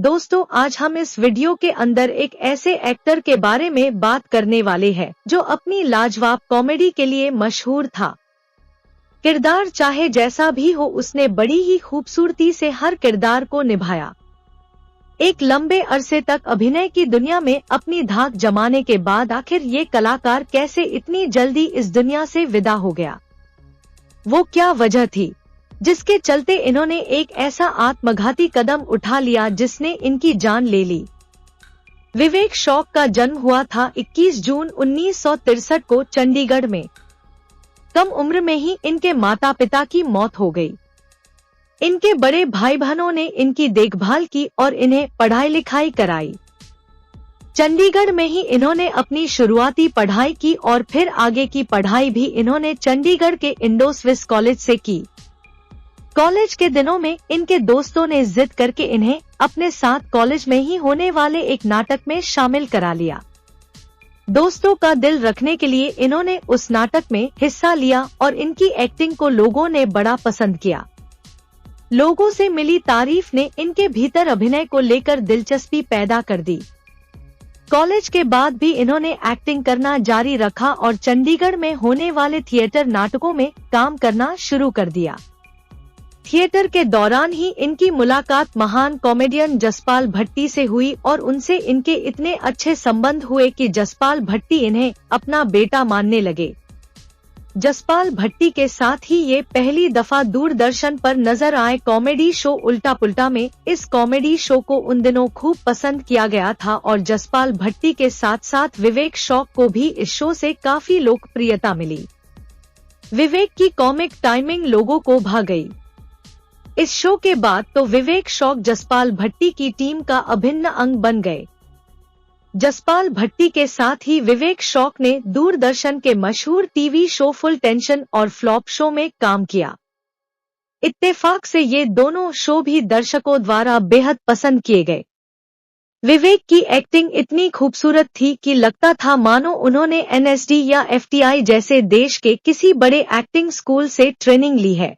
दोस्तों, आज हम इस वीडियो के अंदर एक ऐसे एक्टर के बारे में बात करने वाले हैं जो अपनी लाजवाब कॉमेडी के लिए मशहूर था। किरदार चाहे जैसा भी हो, उसने बड़ी ही खूबसूरती से हर किरदार को निभाया। एक लंबे अरसे तक अभिनय की दुनिया में अपनी धाक जमाने के बाद आखिर ये कलाकार कैसे इतनी जल्दी इस दुनिया से विदा हो गया? वो क्या वजह थी जिसके चलते इन्होंने एक ऐसा आत्मघाती कदम उठा लिया जिसने इनकी जान ले ली? विवेक शॉक का जन्म हुआ था 21 जून 1963 को चंडीगढ़ में। कम उम्र में ही इनके माता पिता की मौत हो गई। इनके बड़े भाई बहनों ने इनकी देखभाल की और इन्हें पढ़ाई लिखाई कराई। चंडीगढ़ में ही इन्होंने अपनी शुरुआती पढ़ाई की और फिर आगे की पढ़ाई भी इन्होंने चंडीगढ़ के इंडो स्विस कॉलेज से की। कॉलेज के दिनों में इनके दोस्तों ने जिद करके इन्हें अपने साथ कॉलेज में ही होने वाले एक नाटक में शामिल करा लिया। दोस्तों का दिल रखने के लिए इन्होंने उस नाटक में हिस्सा लिया और इनकी एक्टिंग को लोगों ने बड़ा पसंद किया। लोगों से मिली तारीफ ने इनके भीतर अभिनय को लेकर दिलचस्पी पैदा कर दी। कॉलेज के बाद भी इन्होंने एक्टिंग करना जारी रखा और चंडीगढ़ में होने वाले थिएटर नाटकों में काम करना शुरू कर दिया। थिएटर के दौरान ही इनकी मुलाकात महान कॉमेडियन जसपाल भट्टी से हुई और उनसे इनके इतने अच्छे संबंध हुए कि जसपाल भट्टी इन्हें अपना बेटा मानने लगे। जसपाल भट्टी के साथ ही ये पहली दफा दूरदर्शन पर नजर आए कॉमेडी शो उल्टा पुल्टा में। इस कॉमेडी शो को उन दिनों खूब पसंद किया गया था और जसपाल भट्टी के साथ साथ विवेक शॉक को भी इस शो से काफी लोकप्रियता मिली। विवेक की कॉमिक टाइमिंग लोगों को भा गई। इस शो के बाद तो विवेक शॉक जसपाल भट्टी की टीम का अभिन्न अंग बन गए। जसपाल भट्टी के साथ ही विवेक शॉक ने दूरदर्शन के मशहूर टीवी शो फुल टेंशन और फ्लॉप शो में काम किया। इत्तेफाक से ये दोनों शो भी दर्शकों द्वारा बेहद पसंद किए गए। विवेक की एक्टिंग इतनी खूबसूरत थी कि लगता था मानो उन्होंने NSD या FTI जैसे देश के किसी बड़े एक्टिंग स्कूल से ट्रेनिंग ली है।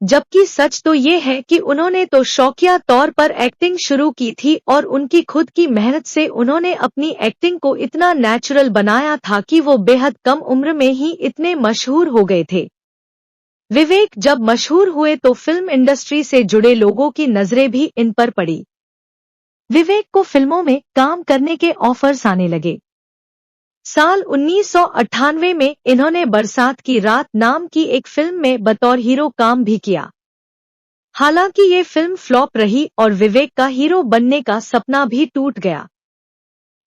जबकि सच तो ये है कि उन्होंने तो शौकिया तौर पर एक्टिंग शुरू की थी और उनकी खुद की मेहनत से उन्होंने अपनी एक्टिंग को इतना नेचुरल बनाया था कि वो बेहद कम उम्र में ही इतने मशहूर हो गए थे। विवेक जब मशहूर हुए तो फिल्म इंडस्ट्री से जुड़े लोगों की नजरें भी इन पर पड़ी। विवेक को फिल्मों में काम करने के ऑफर्स आने लगे। साल 1998 में इन्होंने बरसात की रात नाम की एक फिल्म में बतौर हीरो काम भी किया। हालांकि ये फिल्म फ्लॉप रही और विवेक का हीरो बनने का सपना भी टूट गया।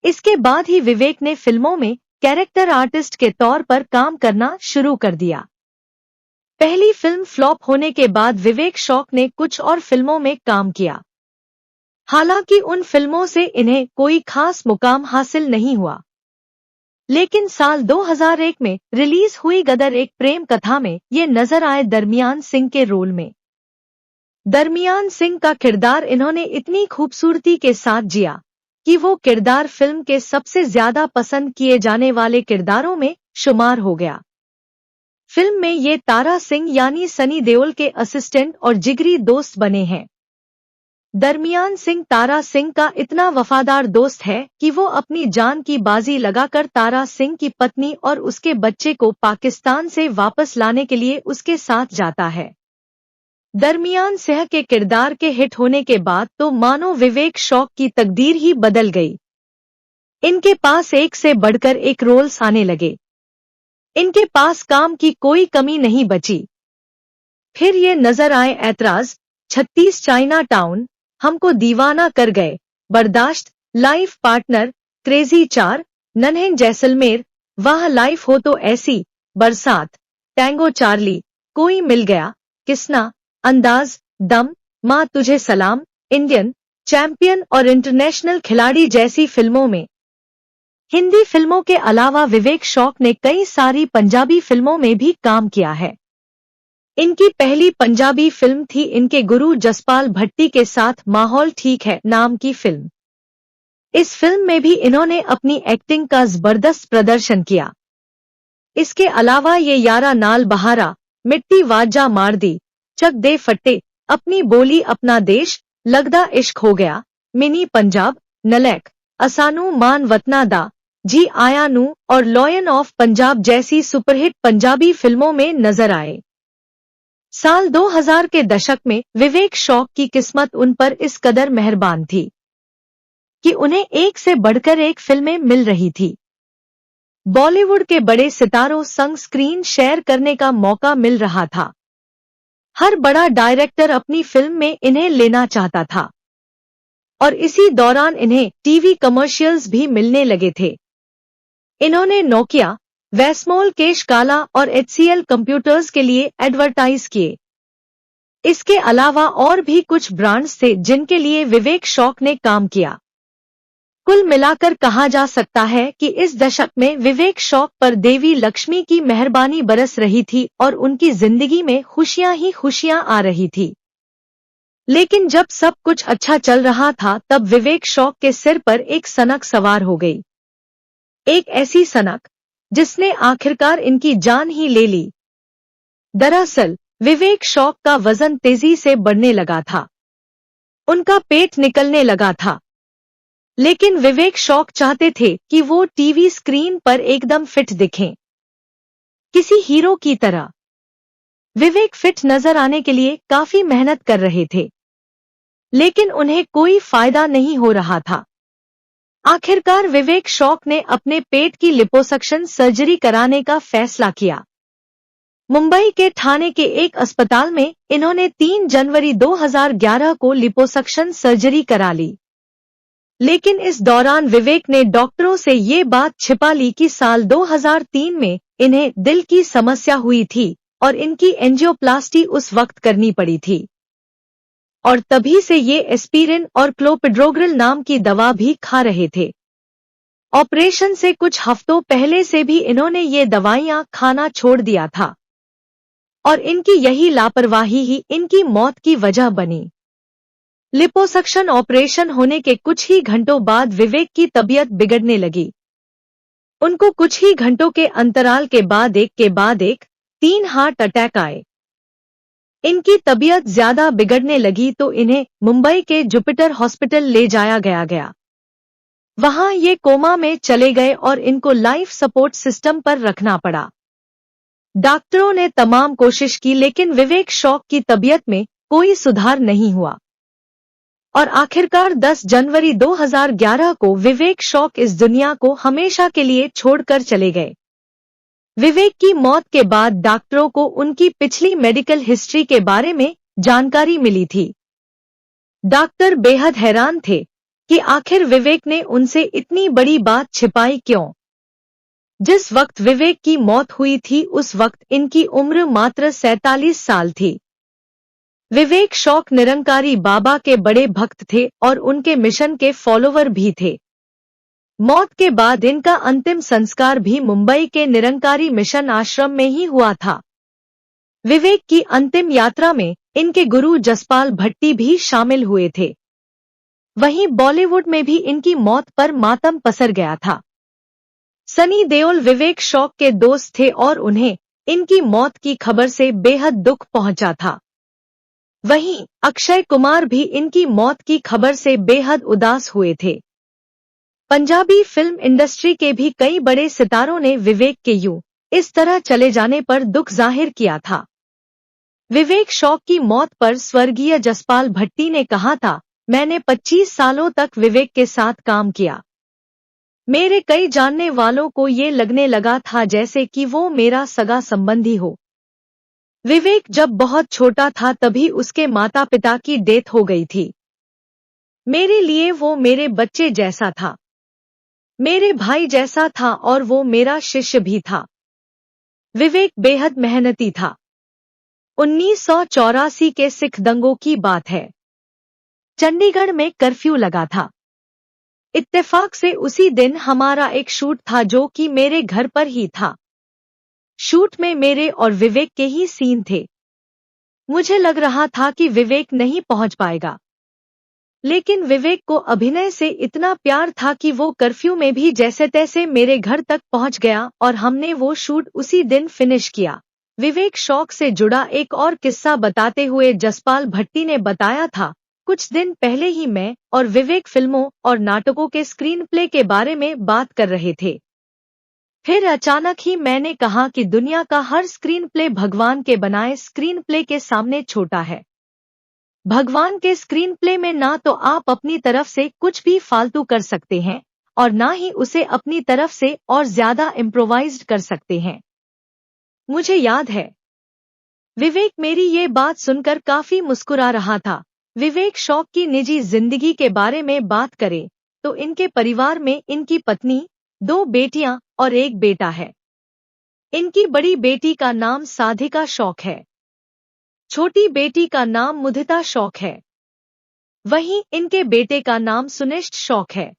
इसके बाद ही विवेक ने फिल्मों में कैरेक्टर आर्टिस्ट के तौर पर काम करना शुरू कर दिया। पहली फिल्म फ्लॉप होने के बाद विवेक शॉक ने कुछ और फिल्मों में काम किया। हालांकि उन फिल्मों से इन्हें कोई खास मुकाम हासिल नहीं हुआ। लेकिन साल 2001 में रिलीज हुई गदर एक प्रेम कथा में ये नजर आए दरमियान सिंह के रोल में। दरमियान सिंह का किरदार इन्होंने इतनी खूबसूरती के साथ जिया कि वो किरदार फिल्म के सबसे ज्यादा पसंद किए जाने वाले किरदारों में शुमार हो गया। फिल्म में ये तारा सिंह यानी सनी देओल के असिस्टेंट और जिगरी दोस्त बने हैं। दरमियान सिंह तारा सिंह का इतना वफादार दोस्त है कि वो अपनी जान की बाजी लगाकर तारा सिंह की पत्नी और उसके बच्चे को पाकिस्तान से वापस लाने के लिए उसके साथ जाता है। दरमियान सिंह के किरदार के हिट होने के बाद तो मानो विवेक शॉक की तकदीर ही बदल गई। इनके पास एक से बढ़कर एक रोल्स आने लगे। इनके पास काम की कोई कमी नहीं बची। फिर ये नजर आए ऐतराज, 36 चाइना टाउन, हमको दीवाना कर गए, बर्दाश्त, लाइफ पार्टनर, क्रेजी 4, नन्हे जैसलमेर, वाह लाइफ हो तो ऐसी, बरसात, टैंगो चार्ली, कोई मिल गया, किसना, अंदाज, दम, माँ तुझे सलाम, इंडियन चैंपियन और इंटरनेशनल खिलाड़ी जैसी फिल्मों में। हिंदी फिल्मों के अलावा विवेक शॉक ने कई सारी पंजाबी फिल्मों में भी काम किया है। इनकी पहली पंजाबी फिल्म थी इनके गुरु जसपाल भट्टी के साथ माहौल ठीक है नाम की फिल्म। इस फिल्म में भी इन्होंने अपनी एक्टिंग का जबरदस्त प्रदर्शन किया। इसके अलावा ये यारा नाल बहारा, मिट्टी वाजा मार दी, चक दे फट्टे, अपनी बोली अपना देश, लगदा इश्क हो गया, मिनी पंजाब, नलैक, असानू मान वतना दा, जी आयानू और लॉयन ऑफ पंजाब जैसी सुपरहिट पंजाबी फिल्मों में नजर आए। साल 2000 के दशक में विवेक शौक की किस्मत उन पर इस कदर मेहरबान थी कि उन्हें एक से बढ़कर एक फिल्में मिल रही थी। बॉलीवुड के बड़े सितारों संग स्क्रीन शेयर करने का मौका मिल रहा था। हर बड़ा डायरेक्टर अपनी फिल्म में इन्हें लेना चाहता था और इसी दौरान इन्हें टीवी कमर्शियल्स भी मिलने लगे थे। इन्होंने नोकिया, वेस्मोल, केश काला और एचसीएल कंप्यूटर्स के लिए एडवर्टाइज किए। इसके अलावा और भी कुछ ब्रांड्स थे जिनके लिए विवेक शौक ने काम किया। कुल मिलाकर कहा जा सकता है कि इस दशक में विवेक शौक पर देवी लक्ष्मी की मेहरबानी बरस रही थी और उनकी जिंदगी में खुशियां ही खुशियां आ रही थी। लेकिन जब सब कुछ अच्छा चल रहा था तब विवेक शौक के सिर पर एक सनक सवार हो गई। एक ऐसी सनक जिसने आखिरकार इनकी जान ही ले ली। दरअसल विवेक शौक का वजन तेजी से बढ़ने लगा था। उनका पेट निकलने लगा था। लेकिन विवेक शौक चाहते थे कि वो टीवी स्क्रीन पर एकदम फिट दिखें, किसी हीरो की तरह। विवेक फिट नजर आने के लिए काफी मेहनत कर रहे थे, लेकिन उन्हें कोई फायदा नहीं हो रहा था। आखिरकार विवेक शौक ने अपने पेट की लिपोसक्शन सर्जरी कराने का फैसला किया। मुंबई के ठाणे के एक अस्पताल में इन्होंने 3 जनवरी 2011 को लिपोसक्शन सर्जरी करा ली। लेकिन इस दौरान विवेक ने डॉक्टरों से ये बात छिपा ली कि साल 2003 में इन्हें दिल की समस्या हुई थी और इनकी एंजियोप्लास्टी उस वक्त करनी पड़ी थी। और तभी से ये एस्पिरिन और क्लोपिड्रोग्रिल नाम की दवा भी खा रहे थे। ऑपरेशन से कुछ हफ्तों पहले से भी इन्होंने ये दवाइयां खाना छोड़ दिया था और इनकी यही लापरवाही ही इनकी मौत की वजह बनी। लिपोसक्शन ऑपरेशन होने के कुछ ही घंटों बाद विवेक की तबीयत बिगड़ने लगी। उनको कुछ ही घंटों के अंतराल के बाद एक 3 हार्ट अटैक आए। इनकी तबीयत ज्यादा बिगड़ने लगी तो इन्हें मुंबई के जुपिटर हॉस्पिटल ले जाया गया। वहां ये कोमा में चले गए और इनको लाइफ सपोर्ट सिस्टम पर रखना पड़ा। डॉक्टरों ने तमाम कोशिश की लेकिन विवेक शौक की तबीयत में कोई सुधार नहीं हुआ और आखिरकार 10 जनवरी 2011 को विवेक शौक इस दुनिया को हमेशा के लिए छोड़कर चले गए। विवेक की मौत के बाद डॉक्टरों को उनकी पिछली मेडिकल हिस्ट्री के बारे में जानकारी मिली थी। डॉक्टर बेहद हैरान थे कि आखिर विवेक ने उनसे इतनी बड़ी बात छिपाई क्यों। जिस वक्त विवेक की मौत हुई थी उस वक्त इनकी उम्र मात्र 47 साल थी। विवेक शौक निरंकारी बाबा के बड़े भक्त थे और उनके मिशन के फॉलोवर भी थे। मौत के बाद इनका अंतिम संस्कार भी मुंबई के निरंकारी मिशन आश्रम में ही हुआ था। विवेक की अंतिम यात्रा में इनके गुरु जसपाल भट्टी भी शामिल हुए थे। वहीं बॉलीवुड में भी इनकी मौत पर मातम पसर गया था। सनी देओल विवेक शौक के दोस्त थे और उन्हें इनकी मौत की खबर से बेहद दुख पहुंचा था। वहीं अक्षय कुमार भी इनकी मौत की खबर से बेहद उदास हुए थे। पंजाबी फिल्म इंडस्ट्री के भी कई बड़े सितारों ने विवेक के इस तरह चले जाने पर दुख जाहिर किया था। विवेक शौक की मौत पर स्वर्गीय जसपाल भट्टी ने कहा था, मैंने 25 सालों तक विवेक के साथ काम किया। मेरे कई जानने वालों को ये लगने लगा था जैसे कि वो मेरा सगा संबंधी हो। विवेक जब बहुत छोटा था तभी उसके माता पिता की डेथ हो गई थी। मेरे लिए वो मेरे बच्चे जैसा था, मेरे भाई जैसा था और वो मेरा शिष्य भी था। विवेक बेहद मेहनती था। 1984 के सिख दंगों की बात है। चंडीगढ़ में कर्फ्यू लगा था। इत्तेफाक से उसी दिन हमारा एक शूट था जो कि मेरे घर पर ही था। शूट में मेरे और विवेक के ही सीन थे। मुझे लग रहा था कि विवेक नहीं पहुंच पाएगा, लेकिन विवेक को अभिनय से इतना प्यार था कि वो कर्फ्यू में भी जैसे तैसे मेरे घर तक पहुंच गया और हमने वो शूट उसी दिन फिनिश किया। विवेक शौक से जुड़ा एक और किस्सा बताते हुए जसपाल भट्टी ने बताया था, कुछ दिन पहले ही मैं और विवेक फिल्मों और नाटकों के स्क्रीन प्ले के बारे में बात कर रहे थे। फिर अचानक ही मैंने कहा कि दुनिया का हर स्क्रीन प्ले भगवान के बनाए स्क्रीन प्ले के सामने छोटा है। भगवान के स्क्रीन प्ले में ना तो आप अपनी तरफ से कुछ भी फालतू कर सकते हैं और ना ही उसे अपनी तरफ से और ज्यादा इम्प्रोवाइज्ड कर सकते हैं। मुझे याद है विवेक मेरी ये बात सुनकर काफी मुस्कुरा रहा था। विवेक शौक की निजी जिंदगी के बारे में बात करे तो इनके परिवार में इनकी पत्नी, 2 बेटियां और 1 बेटा है। इनकी बड़ी बेटी का नाम साधिका शौक है। छोटी बेटी का नाम मुदिता शौक है। वहीं इनके बेटे का नाम सुनिश्चित शौक है।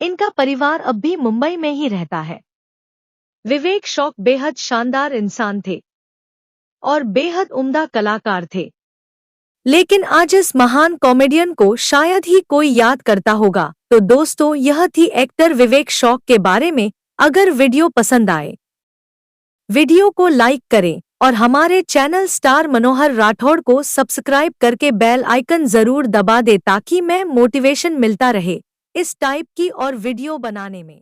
इनका परिवार अब भी मुंबई में ही रहता है। विवेक शौक बेहद शानदार इंसान थे और बेहद उम्दा कलाकार थे। लेकिन आज इस महान कॉमेडियन को शायद ही कोई याद करता होगा। तो दोस्तों, यह थी एक्टर विवेक शौक के बारे में। अगर वीडियो पसंद आए, वीडियो को लाइक करें और हमारे चैनल स्टार मनोहर राठौड़ को सब्सक्राइब करके बेल आइकन जरूर दबा दे ताकि मैं मोटिवेशन मिलता रहे इस टाइप की और वीडियो बनाने में।